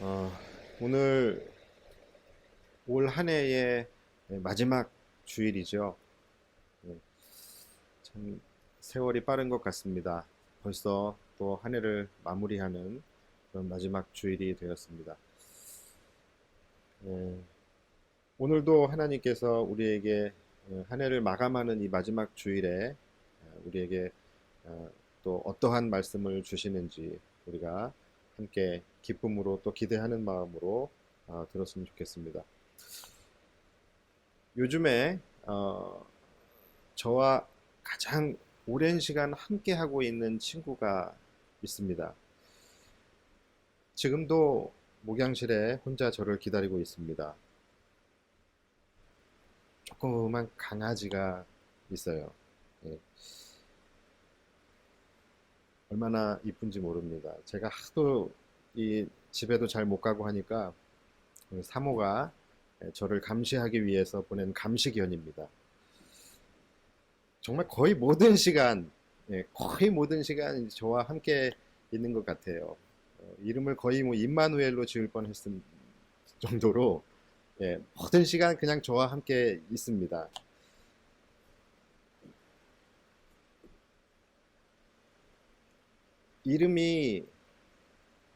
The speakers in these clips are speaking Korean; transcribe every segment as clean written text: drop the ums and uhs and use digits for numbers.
어, 오늘 올 한 해의 마지막 주일이죠. 네, 참 세월이 빠른 것 같습니다. 벌써 또 한 해를 마무리하는 그런 마지막 주일이 되었습니다. 네, 오늘도 하나님께서 우리에게 한 해를 마감하는 이 마지막 주일에 우리에게 어, 또 어떠한 말씀을 주시는지 우리가 함께 기쁨으로 또 기대하는 마음으로 들었으면 좋겠습니다. 요즘에 저와 가장 오랜 시간 함께 하고 있는 친구가 있습니다. 지금도 목양실에 혼자 저를 기다리고 있습니다. 조그만 강아지가 있어요. 예, 얼마나 이쁜지 모릅니다. 제가 하도 이 집에도 잘 못 가고 하니까 우리 사모가 저를 감시하기 위해서 보낸 감시견입니다. 정말 거의 모든 시간, 거의 모든 시간 저와 함께 있는 것 같아요. 이름을 거의 뭐 임마누엘로 지을 뻔했을 정도로 모든 시간 그냥 저와 함께 있습니다. 이름이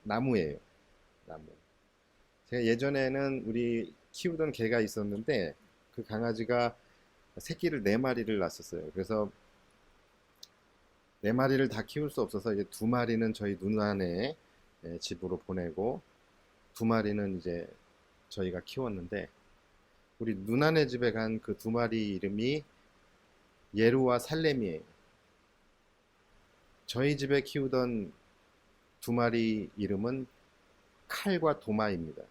나무예요. 나무. 제가 예전에는 우리 키우던 개가 있었는데 그 강아지가 새끼를 네 마리를 낳았었어요. 그래서 네 마리를 다 키울 수 없어서 이제 두 마리는 저희 누나네 집으로 보내고 두 마리는 이제 저희가 키웠는데 우리 누나네 집에 간 그 두 마리 이름이 예루와 살렘이에요. 저희 집에 키우던 두 마리 이름은 칼과 도마입니다.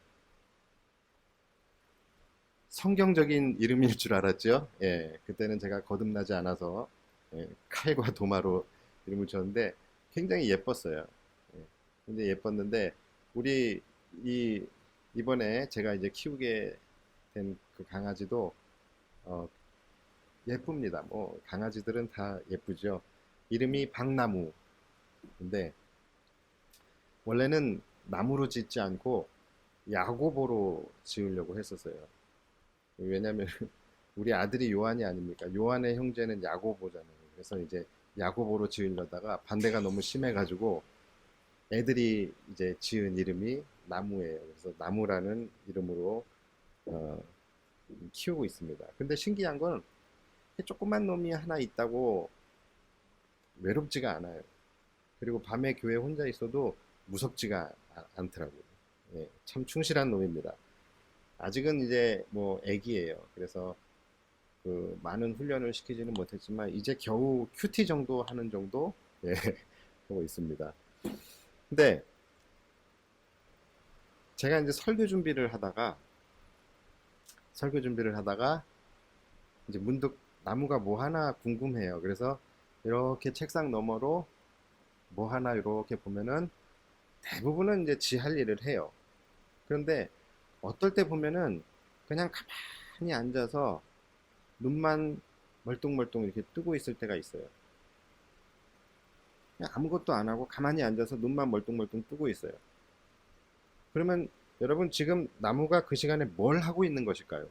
성경적인 이름일 줄 알았죠. 예, 그때는 제가 거듭나지 않아서 칼과 도마로 이름을 줬는데 굉장히 예뻤어요. 예, 굉장히 예뻤는데 우리 이 이번에 제가 이제 키우게 된 그 강아지도 어, 예쁩니다. 뭐 강아지들은 다 예쁘죠. 이름이 박나무. 근데 원래는 나무로 짓지 않고 야고보로 지으려고 했었어요. 왜냐면 우리 아들이 요한이 아닙니까? 요한의 형제는 야고보잖아요. 그래서 이제 야고보로 지으려다가 반대가 너무 심해가지고 애들이 이제 지은 이름이 나무예요. 그래서 나무라는 이름으로 어, 키우고 있습니다. 근데 신기한 건 조그만 놈이 하나 있다고 외롭지가 않아요. 그리고 밤에 교회 혼자 있어도 무섭지가 않더라고요. 예, 참 충실한 놈입니다. 아직은 이제 뭐 애기예요. 그래서 그 많은 훈련을 시키지는 못했지만 이제 겨우 큐티 정도 하는 정도 예, 하고 있습니다. 근데 제가 이제 설교 준비를 하다가 이제 문득 나무가 뭐 하나 궁금해요. 그래서 이렇게 책상 너머로 뭐 하나 이렇게 보면은 대부분은 이제 지 할 일을 해요. 그런데 어떨 때 보면은 그냥 가만히 앉아서 눈만 멀뚱멀뚱 이렇게 뜨고 있을 때가 있어요. 그냥 아무것도 안 하고 가만히 앉아서 눈만 멀뚱멀뚱 뜨고 있어요. 그러면 여러분 지금 나무가 그 시간에 뭘 하고 있는 것일까요?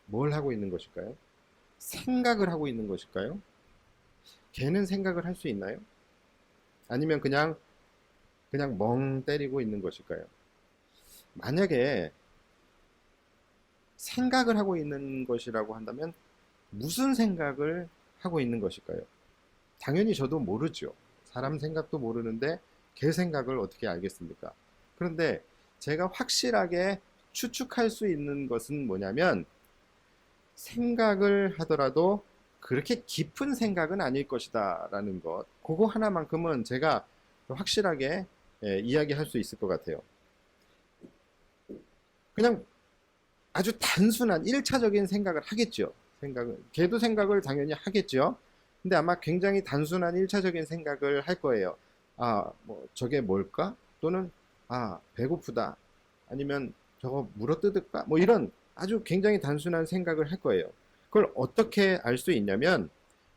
뭘 하고 있는 것일까요? 생각을 하고 있는 것일까요? 걔는 생각을 할 수 있나요? 아니면 그냥 멍 때리고 있는 것일까요? 만약에 생각을 하고 있는 것이라고 한다면 무슨 생각을 하고 있는 것일까요? 당연히 저도 모르죠. 사람 생각도 모르는데 걔 생각을 어떻게 알겠습니까? 그런데 제가 확실하게 추측할 수 있는 것은 뭐냐면 생각을 하더라도 그렇게 깊은 생각은 아닐 것이다 라는 것. 그거 하나만큼은 제가 확실하게 이야기할 수 있을 것 같아요. 그냥 아주 단순한 1차적인 생각을 하겠죠. 걔도 생각을 당연히 하겠죠. 근데 아마 굉장히 단순한 1차적인 생각을 할 거예요. 아, 뭐, 저게 뭘까? 또는, 아, 배고프다. 아니면 저거 물어뜯을까? 뭐 이런 아주 굉장히 단순한 생각을 할 거예요. 그걸 어떻게 알 수 있냐면,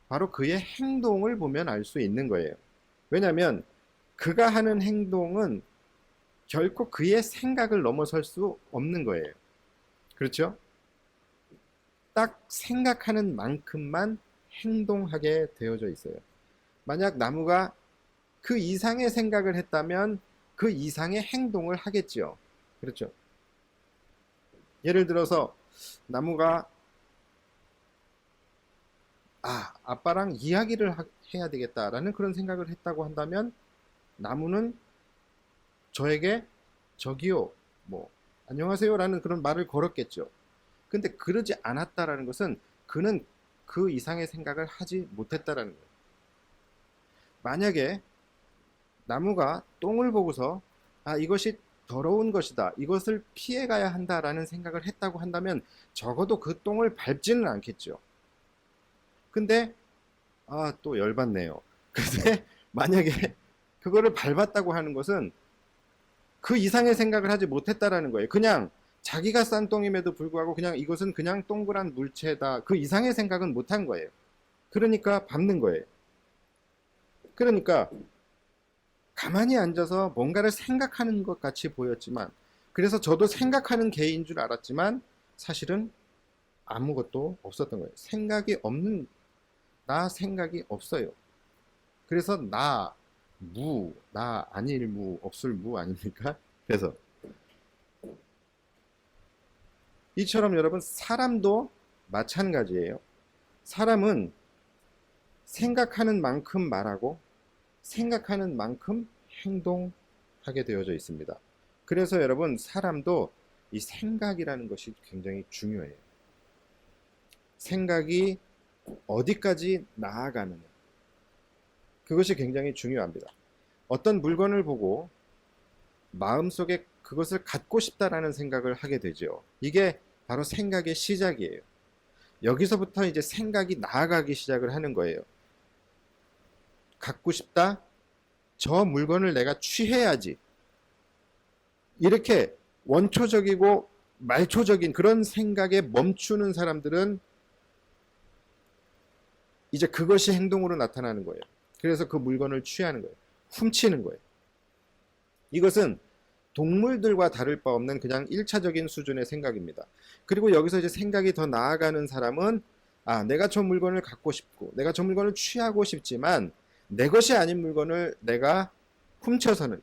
바로 그의 행동을 보면 알 수 있는 거예요. 왜냐면, 그가 하는 행동은 결코 그의 생각을 넘어설 수 없는 거예요. 그렇죠? 딱 생각하는 만큼만 행동하게 되어져 있어요. 만약 나무가 그 이상의 생각을 했다면 그 이상의 행동을 하겠죠. 그렇죠? 예를 들어서 나무가 아빠랑 이야기를 해야 되겠다라는 그런 생각을 했다고 한다면 나무는 저에게 저기요, 뭐 안녕하세요라는 그런 말을 걸었겠죠. 근데 그러지 않았다라는 것은 그는 그 이상의 생각을 하지 못했다라는 거예요. 만약에 나무가 똥을 보고서 이것이 더러운 것이다, 이것을 피해가야 한다라는 생각을 했다고 한다면 적어도 그 똥을 밟지는 않겠죠. 근데 또 열받네요. 근데 만약에 그거를 밟았다고 하는 것은 그 이상의 생각을 하지 못했다라는 거예요. 그냥 자기가 싼 똥임에도 불구하고 그냥 이것은 그냥 동그란 물체다, 그 이상의 생각은 못한 거예요. 그러니까 밟는 거예요. 그러니까 가만히 앉아서 뭔가를 생각하는 것 같이 보였지만, 그래서 저도 생각하는 개인 줄 알았지만 사실은 아무것도 없었던 거예요. 생각이 없는, 나 생각이 없어요. 그래서 나 아닐 무, 없을 무 아닙니까? 그래서 이처럼 여러분, 사람도 마찬가지예요. 사람은 생각하는 만큼 말하고 생각하는 만큼 행동하게 되어져 있습니다. 그래서 여러분, 사람도 이 생각이라는 것이 굉장히 중요해요. 생각이 어디까지 나아가느냐, 그것이 굉장히 중요합니다. 어떤 물건을 보고 마음속에 그것을 갖고 싶다라는 생각을 하게 되죠. 이게 바로 생각의 시작이에요. 여기서부터 이제 생각이 나아가기 시작을 하는 거예요. 갖고 싶다, 저 물건을 내가 취해야지, 이렇게 원초적이고 말초적인 그런 생각에 멈추는 사람들은 이제 그것이 행동으로 나타나는 거예요. 그래서 그 물건을 취하는 거예요. 훔치는 거예요. 이것은 동물들과 다를 바 없는 그냥 1차적인 수준의 생각입니다. 그리고 여기서 이제 생각이 더 나아가는 사람은 내가 저 물건을 갖고 싶고 내가 저 물건을 취하고 싶지만 내 것이 아닌 물건을 내가 훔쳐서는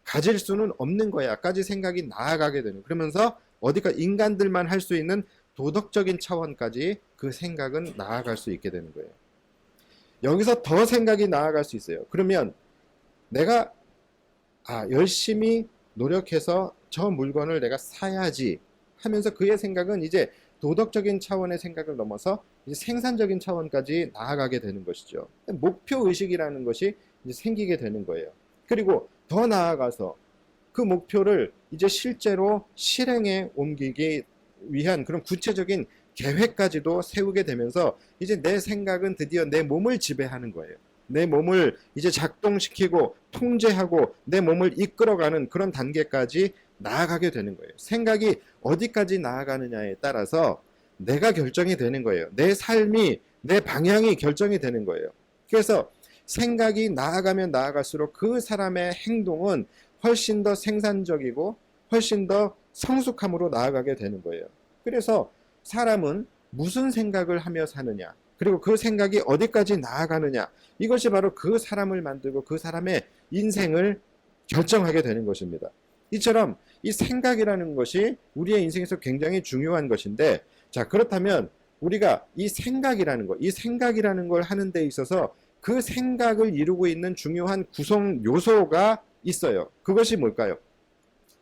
가질 수는 없는 거야까지 생각이 나아가게 되는, 그러면서 어디까 인간들만 할 수 있는 도덕적인 차원까지 그 생각은 나아갈 수 있게 되는 거예요. 여기서 더 생각이 나아갈 수 있어요. 그러면 내가 열심히 노력해서 저 물건을 내가 사야지 하면서 그의 생각은 이제 도덕적인 차원의 생각을 넘어서 이제 생산적인 차원까지 나아가게 되는 것이죠. 목표 의식이라는 것이 이제 생기게 되는 거예요. 그리고 더 나아가서 그 목표를 이제 실제로 실행에 옮기기 위한 그런 구체적인 계획까지도 세우게 되면서 이제 내 생각은 드디어 내 몸을 지배하는 거예요. 내 몸을 이제 작동시키고 통제하고 내 몸을 이끌어가는 그런 단계까지 나아가게 되는 거예요. 생각이 어디까지 나아가느냐에 따라서 내가 결정이 되는 거예요. 내 삶이, 내 방향이 결정이 되는 거예요. 그래서 생각이 나아가면 나아갈수록 그 사람의 행동은 훨씬 더 생산적이고 훨씬 더 성숙함으로 나아가게 되는 거예요. 그래서 사람은 무슨 생각을 하며 사느냐, 그리고 그 생각이 어디까지 나아가느냐, 이것이 바로 그 사람을 만들고 그 사람의 인생을 결정하게 되는 것입니다. 이처럼 이 생각이라는 것이 우리의 인생에서 굉장히 중요한 것인데, 자, 그렇다면 우리가 이 생각이라는 걸 하는 데 있어서 그 생각을 이루고 있는 중요한 구성 요소가 있어요. 그것이 뭘까요?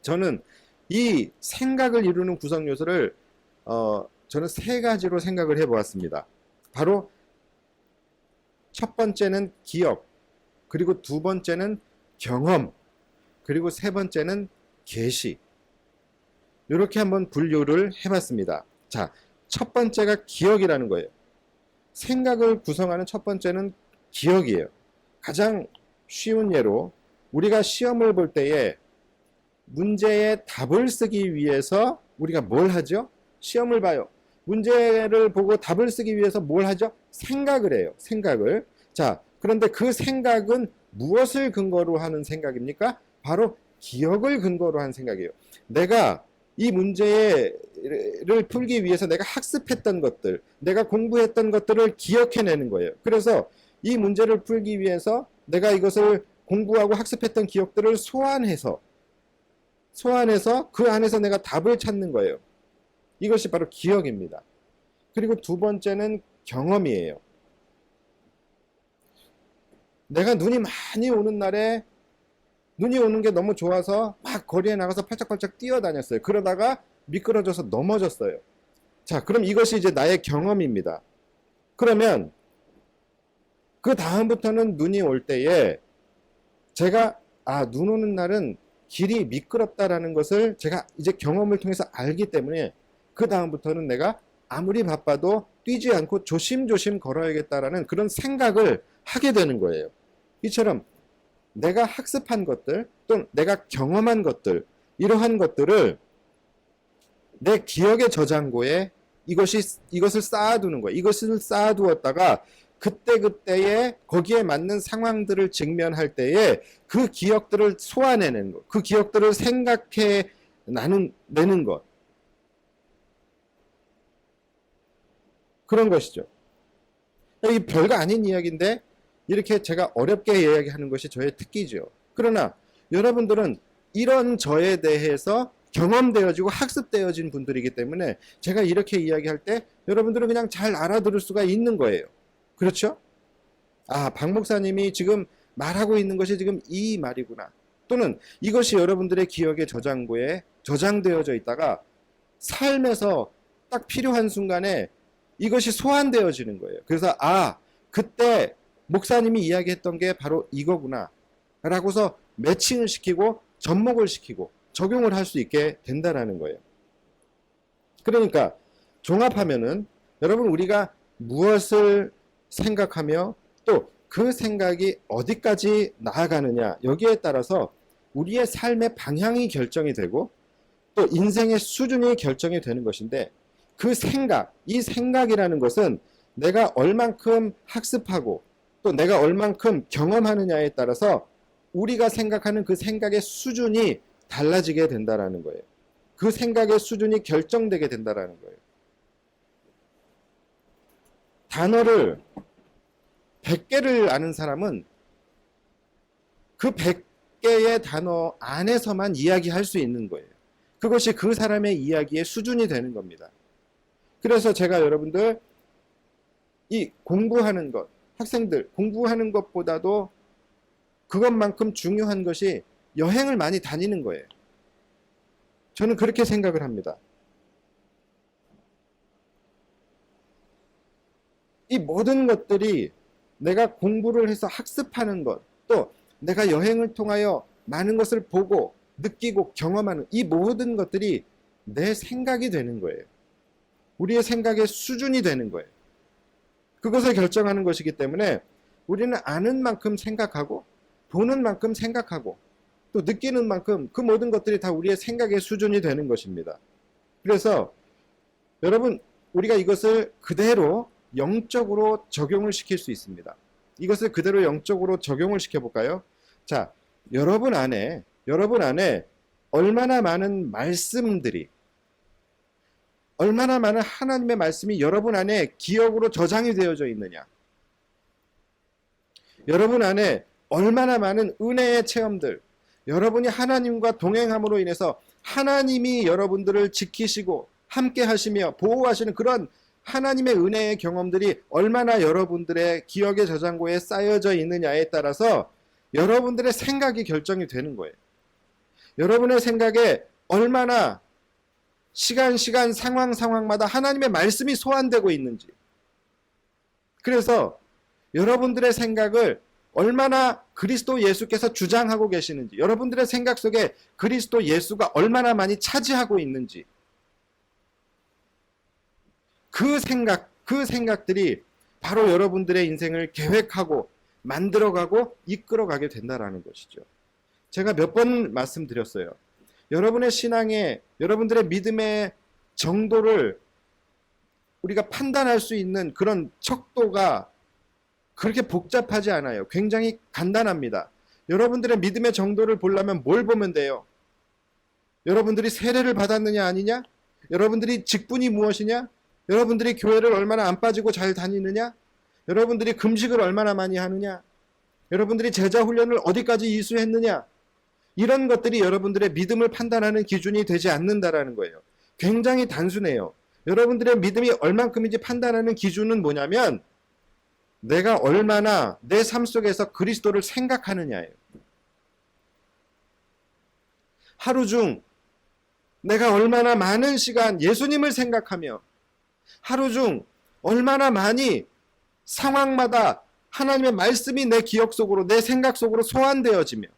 저는 이 생각을 이루는 구성 요소를 저는 세 가지로 생각을 해보았습니다. 바로 첫 번째는 기억, 그리고 두 번째는 경험, 그리고 세 번째는 계시. 이렇게 한번 분류를 해봤습니다. 자, 첫 번째가 기억이라는 거예요. 생각을 구성하는 첫 번째는 기억이에요. 가장 쉬운 예로 우리가 시험을 볼 때에 문제의 답을 쓰기 위해서 우리가 뭘 하죠? 시험을 봐요. 문제를 보고 답을 쓰기 위해서 뭘 하죠? 생각을 해요. 자, 그런데 그 생각은 무엇을 근거로 하는 생각입니까? 바로 기억을 근거로 한 생각이에요. 내가 이 문제를 풀기 위해서 내가 학습했던 것들, 내가 공부했던 것들을 기억해내는 거예요. 그래서 이 문제를 풀기 위해서 내가 이것을 공부하고 학습했던 기억들을 소환해서 그 안에서 내가 답을 찾는 거예요. 이것이 바로 기억입니다. 그리고 두 번째는 경험이에요. 내가 눈이 많이 오는 날에 눈이 오는 게 너무 좋아서 막 거리에 나가서 팔짝팔짝 뛰어다녔어요. 그러다가 미끄러져서 넘어졌어요. 자, 그럼 이것이 이제 나의 경험입니다. 그러면 그 다음부터는 눈이 올 때에 제가 눈 오는 날은 길이 미끄럽다라는 것을 제가 이제 경험을 통해서 알기 때문에 그 다음부터는 내가 아무리 바빠도 뛰지 않고 조심조심 걸어야겠다라는 그런 생각을 하게 되는 거예요. 이처럼 내가 학습한 것들 또는 내가 경험한 것들, 이러한 것들을 내 기억의 저장고에 이것을 쌓아두는 거예요. 이것을 쌓아두었다가 그때그때에 거기에 맞는 상황들을 직면할 때에 그 기억들을 소환해내는 것, 그 기억들을 생각해 내는 것, 그런 것이죠. 이 별거 아닌 이야기인데 이렇게 제가 어렵게 이야기하는 것이 저의 특기죠. 그러나 여러분들은 이런 저에 대해서 경험되어지고 학습되어진 분들이기 때문에 제가 이렇게 이야기할 때 여러분들은 그냥 잘 알아들을 수가 있는 거예요. 그렇죠? 박 목사님이 지금 말하고 있는 것이 지금 이 말이구나. 또는 이것이 여러분들의 기억의 저장고에 저장되어져 있다가 삶에서 딱 필요한 순간에 이것이 소환되어지는 거예요. 그래서 그때 목사님이 이야기했던 게 바로 이거구나 라고서 매칭을 시키고 접목을 시키고 적용을 할 수 있게 된다는 거예요. 그러니까 종합하면은 여러분, 우리가 무엇을 생각하며 또 그 생각이 어디까지 나아가느냐, 여기에 따라서 우리의 삶의 방향이 결정이 되고 또 인생의 수준이 결정이 되는 것인데, 이 생각이라는 것은 내가 얼만큼 학습하고 또 내가 얼만큼 경험하느냐에 따라서 우리가 생각하는 그 생각의 수준이 달라지게 된다는 거예요. 그 생각의 수준이 결정되게 된다는 거예요. 단어를 100개를 아는 사람은 그 100개의 단어 안에서만 이야기할 수 있는 거예요. 그것이 그 사람의 이야기의 수준이 되는 겁니다. 그래서 제가 여러분들 이 공부하는 것, 학생들 공부하는 것보다도 그것만큼 중요한 것이 여행을 많이 다니는 거예요. 저는 그렇게 생각을 합니다. 이 모든 것들이 내가 공부를 해서 학습하는 것, 또 내가 여행을 통하여 많은 것을 보고 느끼고 경험하는 이 모든 것들이 내 생각이 되는 거예요. 우리의 생각의 수준이 되는 거예요. 그것을 결정하는 것이기 때문에 우리는 아는 만큼 생각하고 보는 만큼 생각하고 또 느끼는 만큼 그 모든 것들이 다 우리의 생각의 수준이 되는 것입니다. 그래서 여러분, 우리가 이것을 그대로 영적으로 적용을 시킬 수 있습니다. 이것을 그대로 영적으로 적용을 시켜볼까요? 자, 여러분 안에 얼마나 많은 말씀들이, 얼마나 많은 하나님의 말씀이 여러분 안에 기억으로 저장이 되어져 있느냐, 여러분 안에 얼마나 많은 은혜의 체험들, 여러분이 하나님과 동행함으로 인해서 하나님이 여러분들을 지키시고 함께 하시며 보호하시는 그런 하나님의 은혜의 경험들이 얼마나 여러분들의 기억의 저장고에 쌓여져 있느냐에 따라서 여러분들의 생각이 결정이 되는 거예요. 여러분의 생각에 얼마나 시간 상황마다 하나님의 말씀이 소환되고 있는지, 그래서 여러분들의 생각을 얼마나 그리스도 예수께서 주장하고 계시는지, 여러분들의 생각 속에 그리스도 예수가 얼마나 많이 차지하고 있는지, 그 생각들이 바로 여러분들의 인생을 계획하고 만들어가고 이끌어가게 된다는 것이죠. 제가 몇 번 말씀드렸어요. 여러분의 신앙의, 여러분들의 믿음의 정도를 우리가 판단할 수 있는 그런 척도가 그렇게 복잡하지 않아요. 굉장히 간단합니다. 여러분들의 믿음의 정도를 보려면 뭘 보면 돼요? 여러분들이 세례를 받았느냐 아니냐? 여러분들이 직분이 무엇이냐? 여러분들이 교회를 얼마나 안 빠지고 잘 다니느냐? 여러분들이 금식을 얼마나 많이 하느냐? 여러분들이 제자 훈련을 어디까지 이수했느냐? 이런 것들이 여러분들의 믿음을 판단하는 기준이 되지 않는다라는 거예요. 굉장히 단순해요. 여러분들의 믿음이 얼만큼인지 판단하는 기준은 뭐냐면 내가 얼마나 내 삶 속에서 그리스도를 생각하느냐예요. 하루 중 내가 얼마나 많은 시간 예수님을 생각하며 하루 중 얼마나 많이 상황마다 하나님의 말씀이 내 기억 속으로 내 생각 속으로 소환되어지며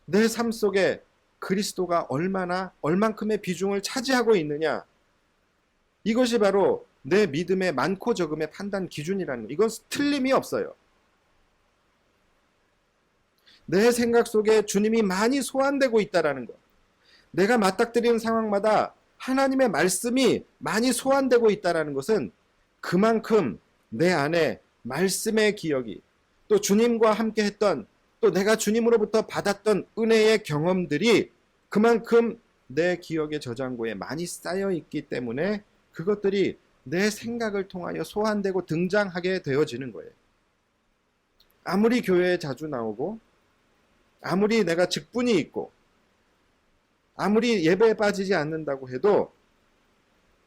내 삶 속에 그리스도가 얼만큼의 비중을 차지하고 있느냐, 이것이 바로 내 믿음의 많고 적음의 판단 기준이라는 거. 이건 틀림이 없어요. 내 생각 속에 주님이 많이 소환되고 있다라는 것, 내가 맞닥뜨리는 상황마다 하나님의 말씀이 많이 소환되고 있다라는 것은 그만큼 내 안에 말씀의 기억이, 또 주님과 함께 했던, 또 내가 주님으로부터 받았던 은혜의 경험들이 그만큼 내 기억의 저장고에 많이 쌓여 있기 때문에 그것들이 내 생각을 통하여 소환되고 등장하게 되어지는 거예요. 아무리 교회에 자주 나오고, 아무리 내가 직분이 있고, 아무리 예배에 빠지지 않는다고 해도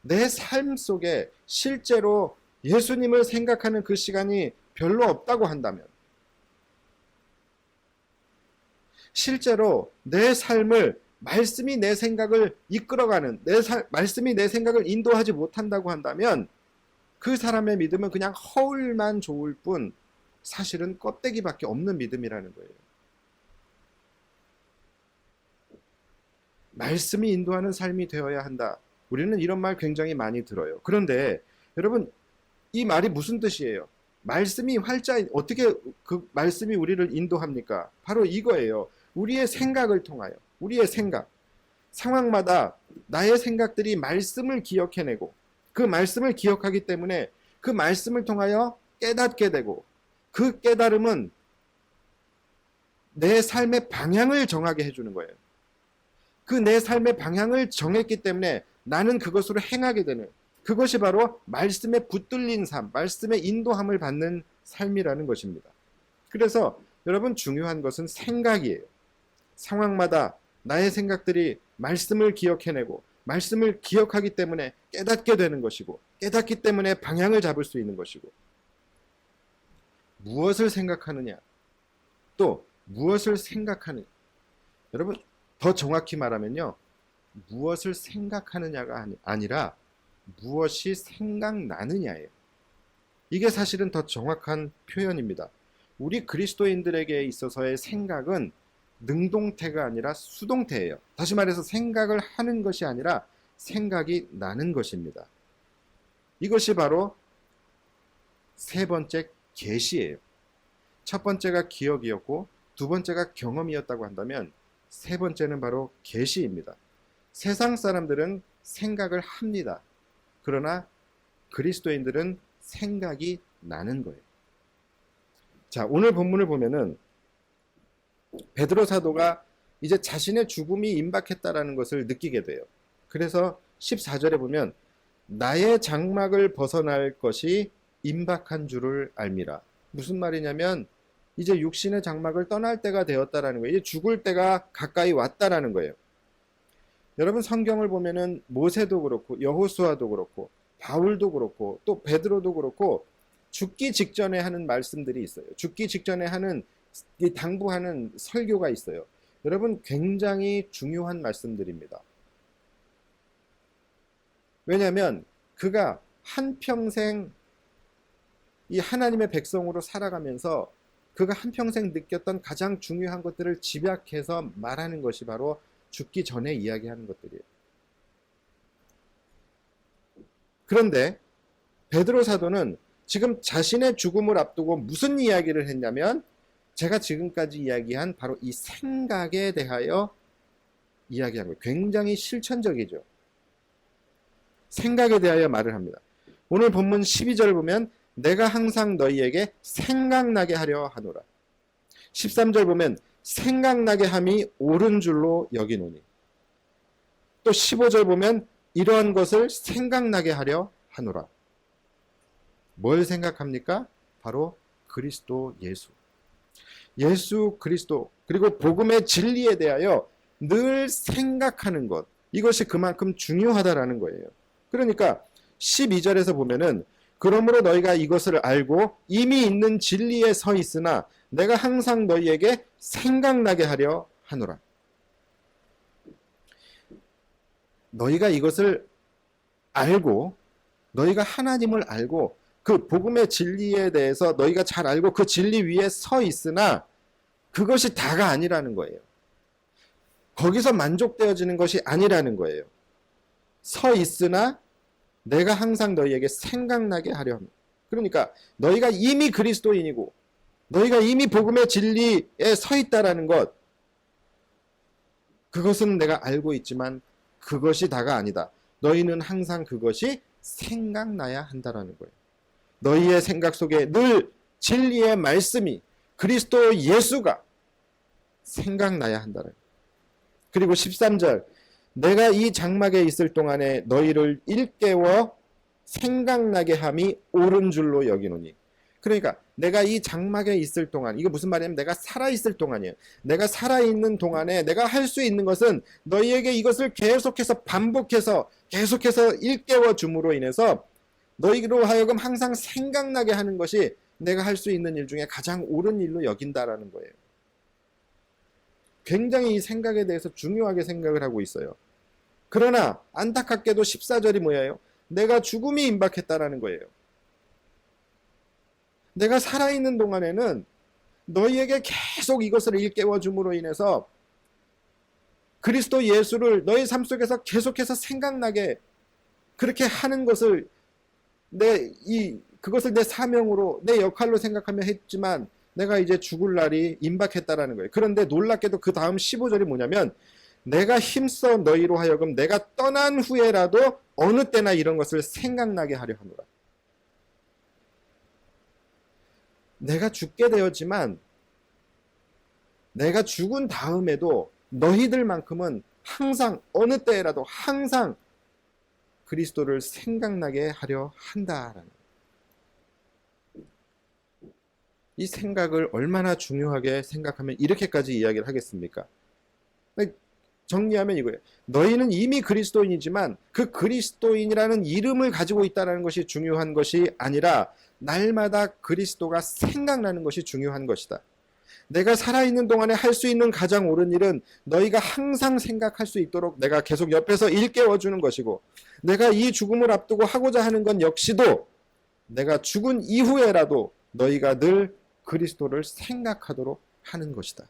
내 삶 속에 실제로 예수님을 생각하는 그 시간이 별로 없다고 한다면, 실제로 내 삶을 말씀이 내 생각을 이끌어가는, 말씀이 내 생각을 인도하지 못한다고 한다면 그 사람의 믿음은 그냥 허울만 좋을 뿐 사실은 껍데기밖에 없는 믿음이라는 거예요. 말씀이 인도하는 삶이 되어야 한다. 우리는 이런 말 굉장히 많이 들어요. 그런데 여러분, 이 말이 무슨 뜻이에요? 말씀이 어떻게 그 말씀이 우리를 인도합니까? 바로 이거예요. 우리의 생각을 통하여, 우리의 생각, 상황마다 나의 생각들이 말씀을 기억해내고 그 말씀을 기억하기 때문에 그 말씀을 통하여 깨닫게 되고, 그 깨달음은 내 삶의 방향을 정하게 해주는 거예요. 그 내 삶의 방향을 정했기 때문에 나는 그것으로 행하게 되는, 그것이 바로 말씀에 붙들린 삶, 말씀의 인도함을 받는 삶이라는 것입니다. 그래서 여러분, 중요한 것은 생각이에요. 상황마다 나의 생각들이 말씀을 기억해내고 말씀을 기억하기 때문에 깨닫게 되는 것이고, 깨닫기 때문에 방향을 잡을 수 있는 것이고, 무엇을 생각하느냐, 또 무엇을 생각하느냐. 여러분, 더 정확히 말하면요, 무엇을 생각하느냐가 아니라 무엇이 생각나느냐예요. 이게 사실은 더 정확한 표현입니다. 우리 그리스도인들에게 있어서의 생각은 능동태가 아니라 수동태예요. 다시 말해서 생각을 하는 것이 아니라 생각이 나는 것입니다. 이것이 바로 세 번째 계시예요. 첫 번째가 기억이었고 두 번째가 경험이었다고 한다면 세 번째는 바로 계시입니다. 세상 사람들은 생각을 합니다. 그러나 그리스도인들은 생각이 나는 거예요. 자, 오늘 본문을 보면은 베드로 사도가 이제 자신의 죽음이 임박했다라는 것을 느끼게 돼요. 그래서 14절에 보면 나의 장막을 벗어날 것이 임박한 줄을 알미라. 무슨 말이냐면 이제 육신의 장막을 떠날 때가 되었다라는 거예요. 이제 죽을 때가 가까이 왔다라는 거예요. 여러분, 성경을 보면은 모세도 그렇고 여호수아도 그렇고 바울도 그렇고 또 베드로도 그렇고 죽기 직전에 하는 말씀들이 있어요. 죽기 직전에 하는 당부하는 설교가 있어요. 여러분, 굉장히 중요한 말씀들입니다. 왜냐하면 그가 한평생 이 하나님의 백성으로 살아가면서 그가 한평생 느꼈던 가장 중요한 것들을 집약해서 말하는 것이 바로 죽기 전에 이야기하는 것들이에요. 그런데 베드로 사도는 지금 자신의 죽음을 앞두고 무슨 이야기를 했냐면 제가 지금까지 이야기한 바로 이 생각에 대하여 이야기한 거예요. 굉장히 실천적이죠. 생각에 대하여 말을 합니다. 오늘 본문 12절을 보면 내가 항상 너희에게 생각나게 하려 하노라. 13절 보면 생각나게 함이 옳은 줄로 여기노니. 또 15절 보면 이러한 것을 생각나게 하려 하노라. 뭘 생각합니까? 바로 그리스도 예수. 예수 그리스도, 그리고 복음의 진리에 대하여 늘 생각하는 것. 이것이 그만큼 중요하다라는 거예요. 그러니까 12절에서 보면은 그러므로 너희가 이것을 알고 이미 있는 진리에 서 있으나 내가 항상 너희에게 생각나게 하려 하노라. 너희가 이것을 알고, 너희가 하나님을 알고 그 복음의 진리에 대해서 너희가 잘 알고 그 진리 위에 서 있으나 그것이 다가 아니라는 거예요. 거기서 만족되어지는 것이 아니라는 거예요. 서 있으나 내가 항상 너희에게 생각나게 하려 합니다. 그러니까 너희가 이미 그리스도인이고 너희가 이미 복음의 진리에 서 있다라는 것, 그것은 내가 알고 있지만 그것이 다가 아니다. 너희는 항상 그것이 생각나야 한다라는 거예요. 너희의 생각 속에 늘 진리의 말씀이, 그리스도 예수가 생각나야 한다는 거예요. 그리고 13절, 내가 이 장막에 있을 동안에 너희를 일깨워 생각나게 함이 옳은 줄로 여기노니. 그러니까 내가 이 장막에 있을 동안, 이거 무슨 말이냐면 내가 살아있을 동안이에요. 내가 살아있는 동안에 내가 할 수 있는 것은 너희에게 이것을 계속해서 반복해서 계속해서 일깨워 줌으로 인해서 너희로 하여금 항상 생각나게 하는 것이 내가 할 수 있는 일 중에 가장 옳은 일로 여긴다라는 거예요. 굉장히 이 생각에 대해서 중요하게 생각을 하고 있어요. 그러나 안타깝게도 14절이 뭐예요? 내가 죽음이 임박했다라는 거예요. 내가 살아있는 동안에는 너희에게 계속 이것을 일깨워 줌으로 인해서 그리스도 예수를 너희 삶 속에서 계속해서 생각나게 그렇게 하는 것을 그것을 내 사명으로, 내 역할로 생각하며 했지만 내가 이제 죽을 날이 임박했다라는 거예요. 그런데 놀랍게도 그 다음 15절이 뭐냐면 내가 힘써 너희로 하여금 내가 떠난 후에라도 어느 때나 이런 것을 생각나게 하려 하노라. 내가 죽게 되었지만 내가 죽은 다음에도 너희들만큼은 항상 어느 때라도 항상 그리스도를 생각나게 하려 한다라는 이 생각을 얼마나 중요하게 생각하면 이렇게까지 이야기를 하겠습니까? 정리하면 이거예요. 너희는 이미 그리스도인이지만 그 그리스도인이라는 이름을 가지고 있다는 것이 중요한 것이 아니라 날마다 그리스도가 생각나는 것이 중요한 것이다. 내가 살아있는 동안에 할 수 있는 가장 옳은 일은 너희가 항상 생각할 수 있도록 내가 계속 옆에서 일깨워주는 것이고, 내가 이 죽음을 앞두고 하고자 하는 건 역시도 내가 죽은 이후에라도 너희가 늘 그리스도를 생각하도록 하는 것이다.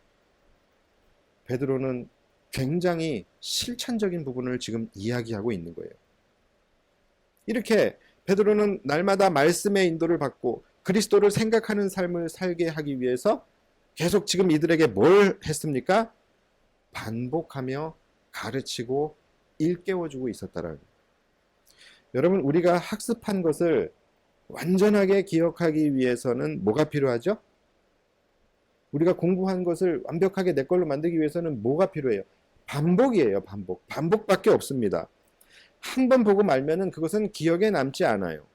베드로는 굉장히 실천적인 부분을 지금 이야기하고 있는 거예요. 이렇게 베드로는 날마다 말씀의 인도를 받고 그리스도를 생각하는 삶을 살게 하기 위해서 계속 지금 이들에게 뭘 했습니까? 반복하며 가르치고 일깨워주고 있었다라는 거예요. 여러분, 우리가 학습한 것을 완전하게 기억하기 위해서는 뭐가 필요하죠? 우리가 공부한 것을 완벽하게 내 걸로 만들기 위해서는 뭐가 필요해요? 반복이에요. 반복. 반복밖에 없습니다. 한 번 보고 말면은 그것은 기억에 남지 않아요.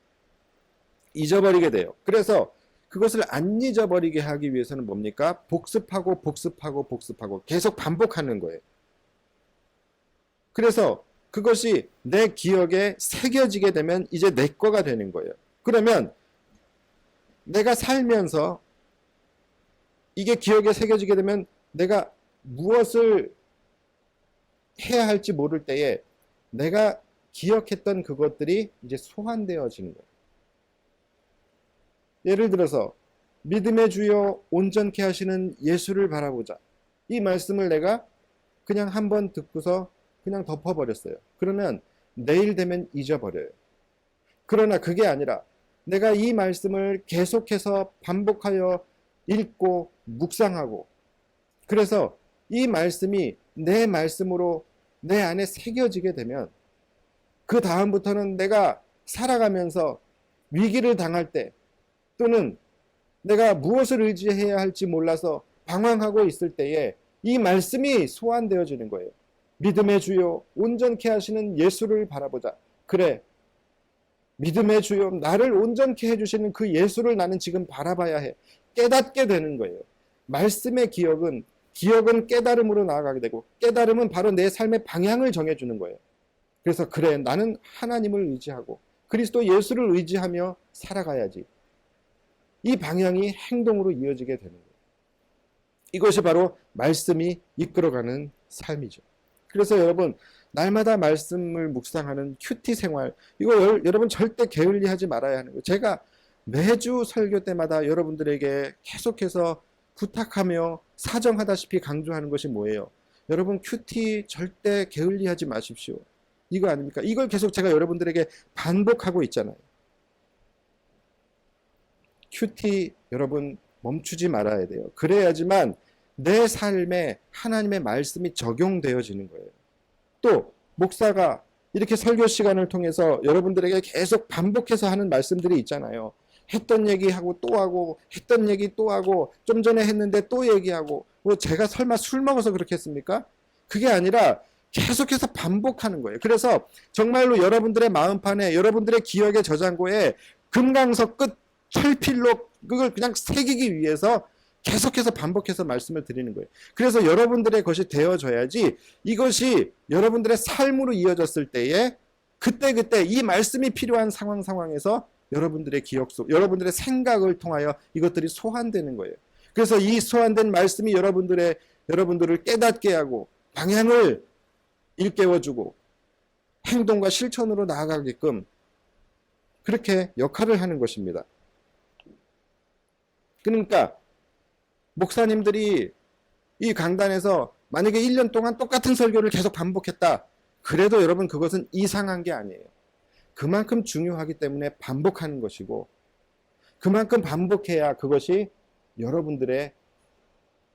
잊어버리게 돼요. 그래서 그것을 안 잊어버리게 하기 위해서는 뭡니까? 복습하고 복습하고 복습하고 계속 반복하는 거예요. 그래서 그것이 내 기억에 새겨지게 되면 이제 내 거가 되는 거예요. 그러면 내가 살면서 이게 기억에 새겨지게 되면 내가 무엇을 해야 할지 모를 때에 내가 기억했던 그것들이 이제 소환되어지는 거예요. 예를 들어서 믿음의 주여 온전케 하시는 예수를 바라보자. 이 말씀을 내가 그냥 한번 듣고서 그냥 덮어버렸어요. 그러면 내일 되면 잊어버려요. 그러나 그게 아니라 내가 이 말씀을 계속해서 반복하여 읽고 묵상하고, 그래서 이 말씀이 내 말씀으로 내 안에 새겨지게 되면 그 다음부터는 내가 살아가면서 위기를 당할 때, 또는 내가 무엇을 의지해야 할지 몰라서 방황하고 있을 때에 이 말씀이 소환되어지는 거예요. 믿음의 주요 온전케 하시는 예수를 바라보자. 그래, 믿음의 주요 나를 온전케 해주시는 그 예수를 나는 지금 바라봐야 해. 깨닫게 되는 거예요. 말씀의 기억은 깨달음으로 나아가게 되고, 깨달음은 바로 내 삶의 방향을 정해주는 거예요. 그래서 그래, 나는 하나님을 의지하고 그리스도 예수를 의지하며 살아가야지. 이 방향이 행동으로 이어지게 되는 거예요. 이것이 바로 말씀이 이끌어가는 삶이죠. 그래서 여러분, 날마다 말씀을 묵상하는 큐티 생활, 이거 여러분 절대 게을리하지 말아야 하는 거예요. 제가 매주 설교 때마다 여러분들에게 계속해서 부탁하며 사정하다시피 강조하는 것이 뭐예요? 여러분, 큐티 절대 게을리하지 마십시오. 이거 아닙니까? 이걸 계속 제가 여러분들에게 반복하고 있잖아요. 큐티 여러분 멈추지 말아야 돼요. 그래야지만 내 삶에 하나님의 말씀이 적용되어지는 거예요. 또 목사가 이렇게 설교 시간을 통해서 여러분들에게 계속 반복해서 하는 말씀들이 있잖아요. 했던 얘기하고 또 하고, 했던 얘기 또 하고, 좀 전에 했는데 또 얘기하고, 뭐 제가 설마 술 먹어서 그렇게 했습니까? 그게 아니라 계속해서 반복하는 거예요. 그래서 정말로 여러분들의 마음판에, 여러분들의 기억의 저장고에 금강석 끝 철필로 그걸 그냥 새기기 위해서 계속해서 반복해서 말씀을 드리는 거예요. 그래서 여러분들의 것이 되어져야지, 이것이 여러분들의 삶으로 이어졌을 때에 그때그때 이 말씀이 필요한 상황에서 여러분들의 기억 속, 여러분들의 생각을 통하여 이것들이 소환되는 거예요. 그래서 이 소환된 말씀이 여러분들을 깨닫게 하고 방향을 일깨워주고 행동과 실천으로 나아가게끔 그렇게 역할을 하는 것입니다. 그러니까 목사님들이 이 강단에서 만약에 1년 동안 똑같은 설교를 계속 반복했다. 그래도 여러분, 그것은 이상한 게 아니에요. 그만큼 중요하기 때문에 반복하는 것이고, 그만큼 반복해야 그것이 여러분들의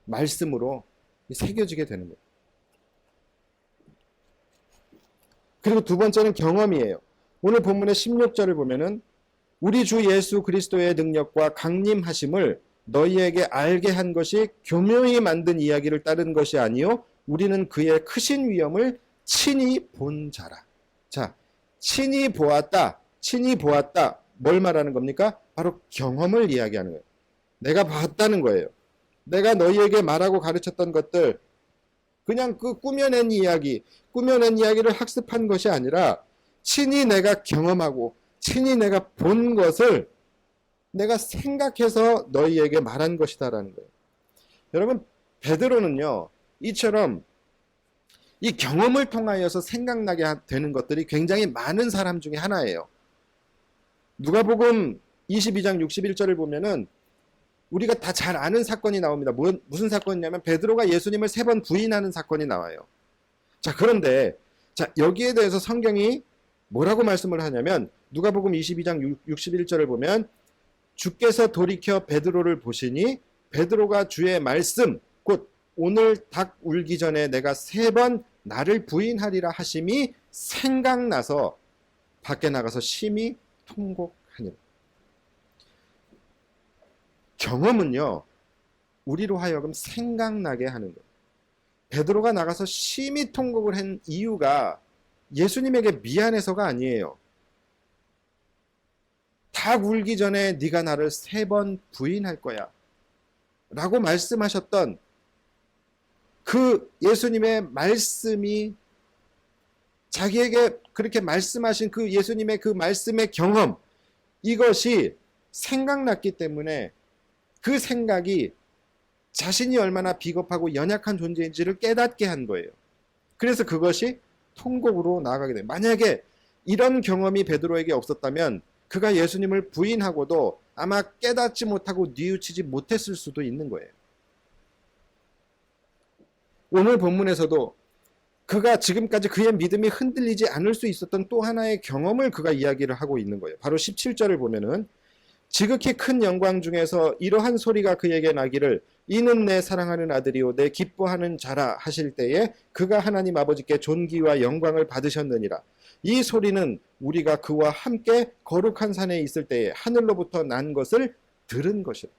말씀으로 새겨지게 되는 거예요. 그리고 두 번째는 경험이에요. 오늘 본문의 16절을 보면은 우리 주 예수 그리스도의 능력과 강림하심을 너희에게 알게 한 것이 교묘히 만든 이야기를 따른 것이 아니요 우리는 그의 크신 위엄을 친히 본 자라. 자, 친히 보았다. 뭘 말하는 겁니까? 바로 경험을 이야기하는 거예요. 내가 봤다는 거예요. 내가 너희에게 말하고 가르쳤던 것들, 그냥 그 꾸며낸 이야기를 학습한 것이 아니라 친히 내가 경험하고 친히 내가 본 것을 내가 생각해서 너희에게 말한 것이다라는 거예요. 여러분, 베드로는요, 이처럼 이 경험을 통하여서 생각나게 되는 것들이 굉장히 많은 사람 중에 하나예요. 누가복음 22장 61절을 보면은 우리가 다 잘 아는 사건이 나옵니다. 무슨 사건이냐면 베드로가 예수님을 3번 부인하는 사건이 나와요. 자, 그런데 여기에 대해서 성경이 뭐라고 말씀을 하냐면 누가복음 22장 61절을 보면 주께서 돌이켜 베드로를 보시니 베드로가 주의 말씀 곧 오늘 닭 울기 전에 내가 3번 나를 부인하리라 하심이 생각나서 밖에 나가서 심히 통곡하니라. 경험은요, 우리로 하여금 생각나게 하는 거예요. 베드로가 나가서 심히 통곡을 한 이유가 예수님에게 미안해서가 아니에요. 닭 울기 전에 네가 나를 3번 부인할 거야 라고 말씀하셨던 그 예수님의 말씀이, 자기에게 그렇게 말씀하신 그 예수님의 그 말씀의 경험, 이것이 생각났기 때문에 그 생각이 자신이 얼마나 비겁하고 연약한 존재인지를 깨닫게 한 거예요. 그래서 그것이 통곡으로 나아가게 돼요. 만약에 이런 경험이 베드로에게 없었다면 그가 예수님을 부인하고도 아마 깨닫지 못하고 뉘우치지 못했을 수도 있는 거예요. 오늘 본문에서도 그가 지금까지 그의 믿음이 흔들리지 않을 수 있었던 또 하나의 경험을 그가 이야기를 하고 있는 거예요. 바로 17절을 보면은 지극히 큰 영광 중에서 이러한 소리가 그에게 나기를 이는 내 사랑하는 아들이요 내 기뻐하는 자라 하실 때에 그가 하나님 아버지께 존귀와 영광을 받으셨느니라. 이 소리는 우리가 그와 함께 거룩한 산에 있을 때에 하늘로부터 난 것을 들은 것이라.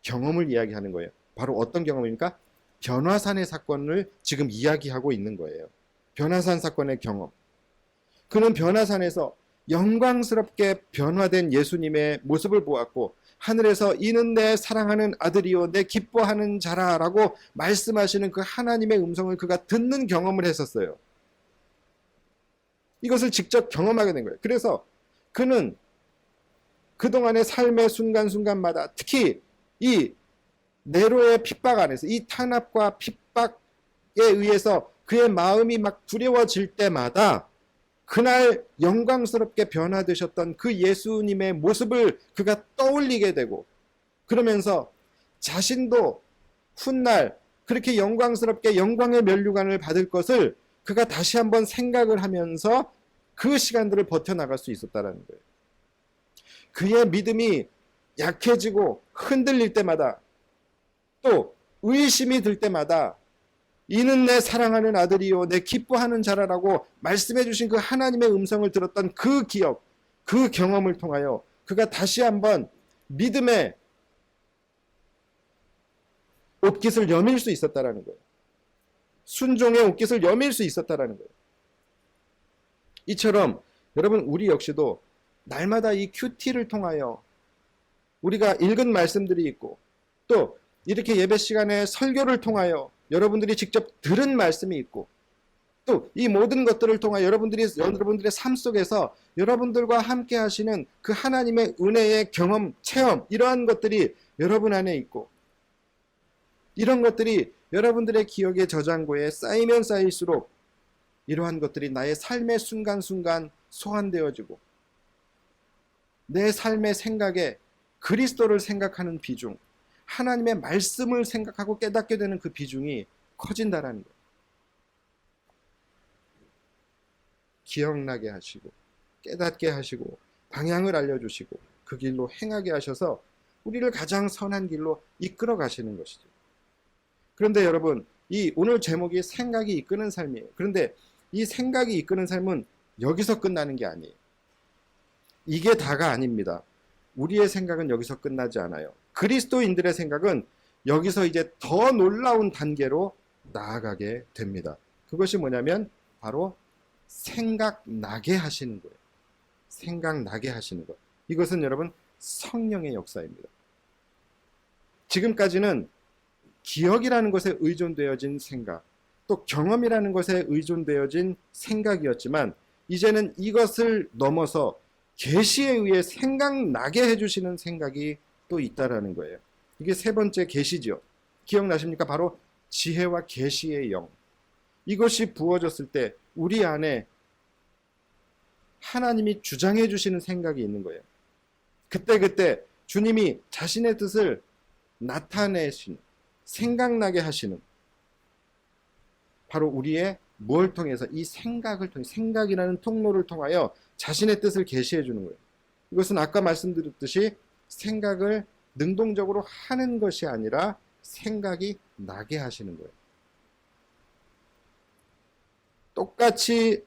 경험을 이야기하는 거예요. 바로 어떤 경험입니까? 변화산의 사건을 지금 이야기하고 있는 거예요. 변화산 사건의 경험. 그는 변화산에서 영광스럽게 변화된 예수님의 모습을 보았고 하늘에서 이는 내 사랑하는 아들이요 내 기뻐하는 자라라고 말씀하시는 그 하나님의 음성을 그가 듣는 경험을 했었어요. 이것을 직접 경험하게 된 거예요. 그래서 그는 그동안의 삶의 순간순간마다 특히 이 네로의 핍박 안에서 이 탄압과 핍박에 의해서 그의 마음이 막 두려워질 때마다 그날 영광스럽게 변화되셨던 그 예수님의 모습을 그가 떠올리게 되고 그러면서 자신도 훗날 그렇게 영광스럽게 영광의 면류관을 받을 것을 그가 다시 한번 생각을 하면서 그 시간들을 버텨나갈 수 있었다는 거예요. 그의 믿음이 약해지고 흔들릴 때마다 또 의심이 들 때마다 이는 내 사랑하는 아들이요 내 기뻐하는 자라라고 말씀해 주신 그 하나님의 음성을 들었던 그 기억, 그 경험을 통하여 그가 다시 한번 믿음의 옷깃을 여밀 수 있었다라는 거예요. 순종의 옷깃을 여밀 수 있었다라는 거예요. 이처럼 여러분 우리 역시도 날마다 이 큐티를 통하여 우리가 읽은 말씀들이 있고 또 이렇게 예배 시간에 설교를 통하여 여러분들이 직접 들은 말씀이 있고 또 이 모든 것들을 통하여 여러분들의 삶 속에서 여러분들과 함께 하시는 그 하나님의 은혜의 경험, 체험 이러한 것들이 여러분 안에 있고 이런 것들이 여러분들의 기억의 저장고에 쌓이면 쌓일수록 이러한 것들이 나의 삶의 순간순간 소환되어지고 내 삶의 생각에 그리스도를 생각하는 비중, 하나님의 말씀을 생각하고 깨닫게 되는 그 비중이 커진다라는 거예요. 기억나게 하시고 깨닫게 하시고 방향을 알려주시고 그 길로 행하게 하셔서 우리를 가장 선한 길로 이끌어 가시는 것이죠. 그런데 여러분 이 오늘 제목이 생각이 이끄는 삶이에요. 그런데 이 생각이 이끄는 삶은 여기서 끝나는 게 아니에요. 이게 다가 아닙니다. 우리의 생각은 여기서 끝나지 않아요. 그리스도인들의 생각은 여기서 이제 더 놀라운 단계로 나아가게 됩니다. 그것이 뭐냐면 바로 생각나게 하시는 거예요. 생각나게 하시는 것. 이것은 여러분 성령의 역사입니다. 지금까지는 기억이라는 것에 의존되어진 생각, 또 경험이라는 것에 의존되어진 생각이었지만 이제는 이것을 넘어서 계시에 의해 생각나게 해주시는 생각이 또 있다라는 거예요. 이게 세 번째 계시죠. 기억나십니까? 바로 지혜와 계시의 영. 이것이 부어졌을 때 우리 안에 하나님이 주장해 주시는 생각이 있는 거예요. 그때 주님이 자신의 뜻을 나타내시는, 생각나게 하시는 바로 우리의 무엇을 통해서 이 생각을 통해 생각이라는 통로를 통하여 자신의 뜻을 계시해 주는 거예요. 이것은 아까 말씀드렸듯이 생각을 능동적으로 하는 것이 아니라 생각이 나게 하시는 거예요. 똑같이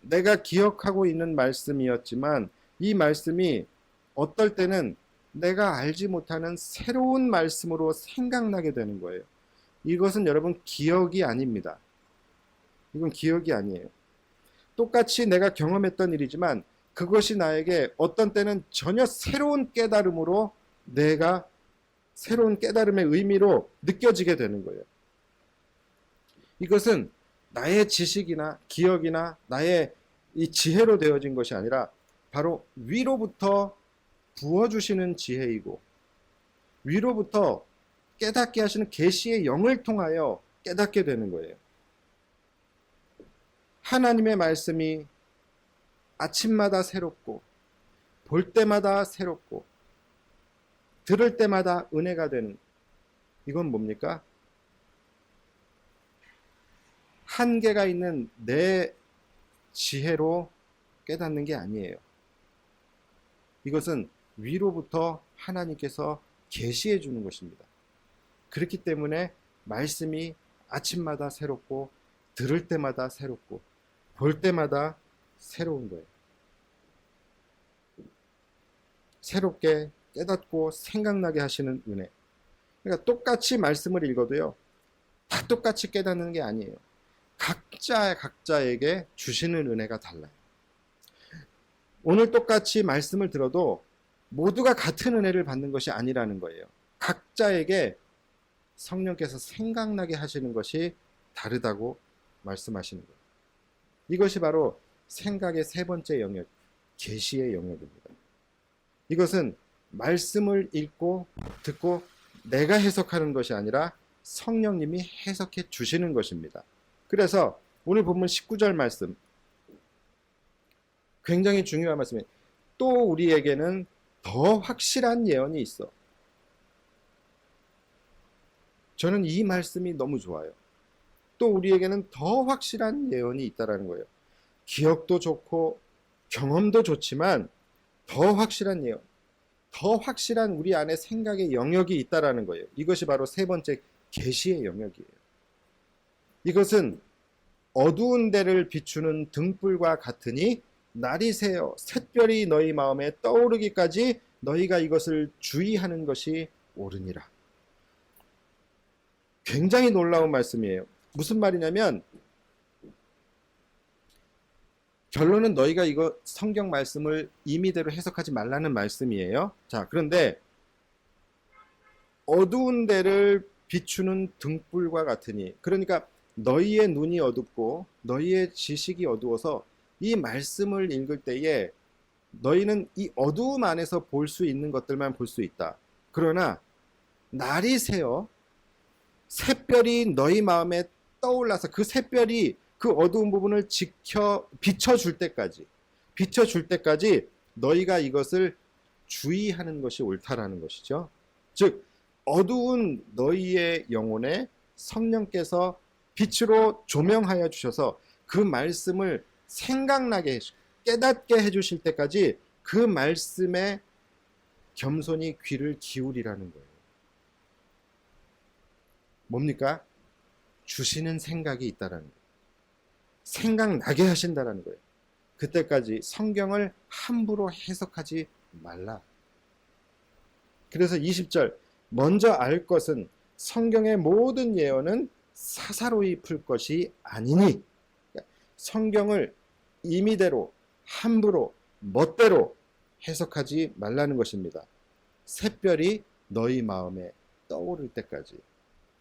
내가 기억하고 있는 말씀이었지만 이 말씀이 어떨 때는 내가 알지 못하는 새로운 말씀으로 생각나게 되는 거예요. 이것은 여러분 기억이 아닙니다. 이건 기억이 아니에요. 똑같이 내가 경험했던 일이지만 그것이 나에게 어떤 때는 전혀 새로운 깨달음으로 내가 새로운 깨달음의 의미로 느껴지게 되는 거예요. 이것은 나의 지식이나 기억이나 나의 이 지혜로 되어진 것이 아니라 바로 위로부터 부어주시는 지혜이고 위로부터 깨닫게 하시는 계시의 영을 통하여 깨닫게 되는 거예요. 하나님의 말씀이 아침마다 새롭고 볼 때마다 새롭고 들을 때마다 은혜가 되는 이건 뭡니까? 한계가 있는 내 지혜로 깨닫는 게 아니에요. 이것은 위로부터 하나님께서 계시해 주는 것입니다. 그렇기 때문에 말씀이 아침마다 새롭고 들을 때마다 새롭고 볼 때마다 새로운 거예요. 새롭게 깨닫고 생각나게 하시는 은혜. 그러니까 똑같이 말씀을 읽어도요, 다 똑같이 깨닫는 게 아니에요. 각자에게 주시는 은혜가 달라요. 오늘 똑같이 말씀을 들어도 모두가 같은 은혜를 받는 것이 아니라는 거예요. 각자에게 성령께서 생각나게 하시는 것이 다르다고 말씀하시는 거예요. 이것이 바로 생각의 세 번째 영역, 계시의 영역입니다. 이것은 말씀을 읽고 듣고 내가 해석하는 것이 아니라 성령님이 해석해 주시는 것입니다. 그래서 오늘 본문 19절 말씀, 굉장히 중요한 말씀이에요. 또 우리에게는 더 확실한 예언이 있어. 저는 이 말씀이 너무 좋아요. 또 우리에게는 더 확실한 예언이 있다라는 거예요. 기억도 좋고 경험도 좋지만 더 확실한 예언, 더 확실한 우리 안에 생각의 영역이 있다라는 거예요. 이것이 바로 세 번째 계시의 영역이에요. 이것은 어두운 데를 비추는 등불과 같으니 날이 새어 샛별이 너희 마음에 떠오르기까지 너희가 이것을 주의하는 것이 옳으니라. 굉장히 놀라운 말씀이에요. 무슨 말이냐면 결론은 너희가 이거 성경 말씀을 임의대로 해석하지 말라는 말씀이에요. 자, 그런데 어두운 데를 비추는 등불과 같으니, 그러니까 너희의 눈이 어둡고 너희의 지식이 어두워서 이 말씀을 읽을 때에 너희는 이 어두움 안에서 볼 수 있는 것들만 볼 수 있다. 그러나 날이 새어 샛별이 너희 마음에 떠올라서 그 샛별이 그 어두운 부분을 비춰줄 때까지 너희가 이것을 주의하는 것이 옳다라는 것이죠. 즉 어두운 너희의 영혼에 성령께서 빛으로 조명하여 주셔서 그 말씀을 생각나게 깨닫게 해주실 때까지 그 말씀에 겸손히 귀를 기울이라는 거예요. 뭡니까? 주시는 생각이 있다라는 거예요. 생각나게 하신다라는 거예요. 그때까지 성경을 함부로 해석하지 말라. 그래서 20절, 먼저 알 것은 성경의 모든 예언은 사사로이 풀 것이 아니니, 성경을 임의대로 함부로 멋대로 해석하지 말라는 것입니다. 샛별이 너희 마음에 떠오를 때까지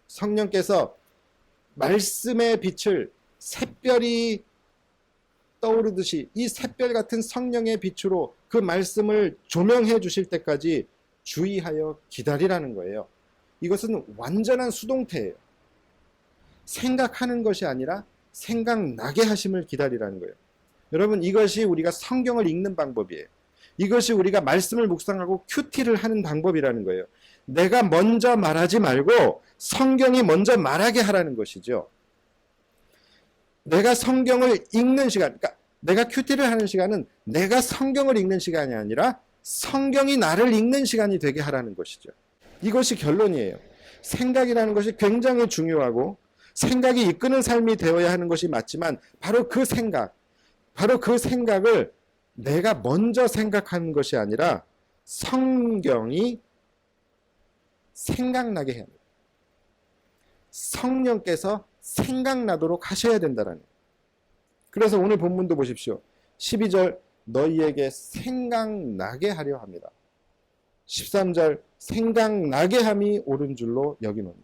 성령께서 말씀의 빛을 샛별이 떠오르듯이 이 샛별 같은 성령의 빛으로 그 말씀을 조명해 주실 때까지 주의하여 기다리라는 거예요. 이것은 완전한 수동태예요. 생각하는 것이 아니라 생각나게 하심을 기다리라는 거예요. 여러분, 이것이 우리가 성경을 읽는 방법이에요. 이것이 우리가 말씀을 묵상하고 큐티를 하는 방법이라는 거예요. 내가 먼저 말하지 말고 성경이 먼저 말하게 하라는 것이죠. 내가 성경을 읽는 시간, 그러니까 내가 큐티를 하는 시간은 내가 성경을 읽는 시간이 아니라 성경이 나를 읽는 시간이 되게 하라는 것이죠. 이것이 결론이에요. 생각이라는 것이 굉장히 중요하고 생각이 이끄는 삶이 되어야 하는 것이 맞지만 바로 그 생각을 내가 먼저 생각하는 것이 아니라 성경이 생각나게 해야 합니다. 성령께서 생각나도록 하셔야 된다는 거예요. 그래서 오늘 본문도 보십시오. 12절 너희에게 생각나게 하려 합니다. 13절 생각나게 함이 옳은 줄로 여기노니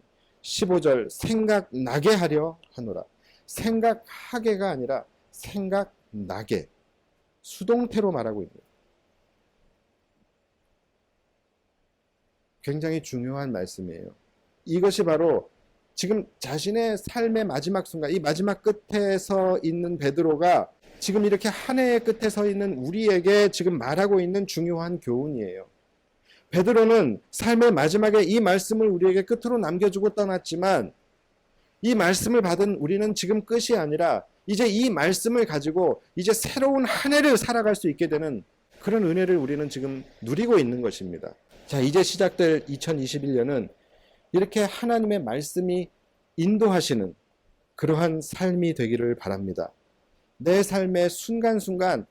15절 생각나게 하려 하노라. 생각하게가 아니라 생각나게, 수동태로 말하고 있는 거예요. 굉장히 중요한 말씀이에요. 이것이 바로 지금 자신의 삶의 마지막 순간, 이 마지막 끝에 서 있는 베드로가 지금 이렇게 한 해의 끝에 서 있는 우리에게 지금 말하고 있는 중요한 교훈이에요. 베드로는 삶의 마지막에 이 말씀을 우리에게 끝으로 남겨주고 떠났지만 이 말씀을 받은 우리는 지금 끝이 아니라 이제 이 말씀을 가지고 이제 새로운 한 해를 살아갈 수 있게 되는 그런 은혜를 우리는 지금 누리고 있는 것입니다. 자, 이제 시작될 2021년은 이렇게 하나님의 말씀이 인도하시는 그러한 삶이 되기를 바랍니다. 내 삶의 순간순간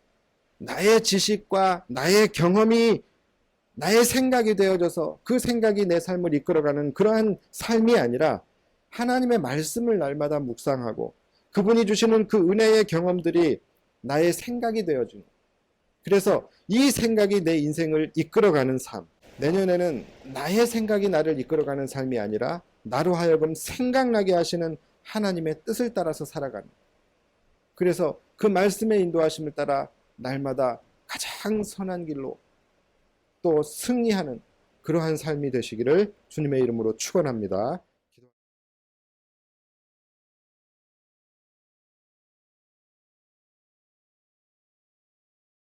나의 지식과 나의 경험이 나의 생각이 되어져서 그 생각이 내 삶을 이끌어가는 그러한 삶이 아니라 하나님의 말씀을 날마다 묵상하고 그분이 주시는 그 은혜의 경험들이 나의 생각이 되어주는, 그래서 이 생각이 내 인생을 이끌어가는 삶. 내년에는 나의 생각이 나를 이끌어가는 삶이 아니라 나로 하여금 생각나게 하시는 하나님의 뜻을 따라서 살아가는, 그래서 그 말씀의 인도하심을 따라 날마다 가장 선한 길로 또 승리하는 그러한 삶이 되시기를 주님의 이름으로 축원합니다.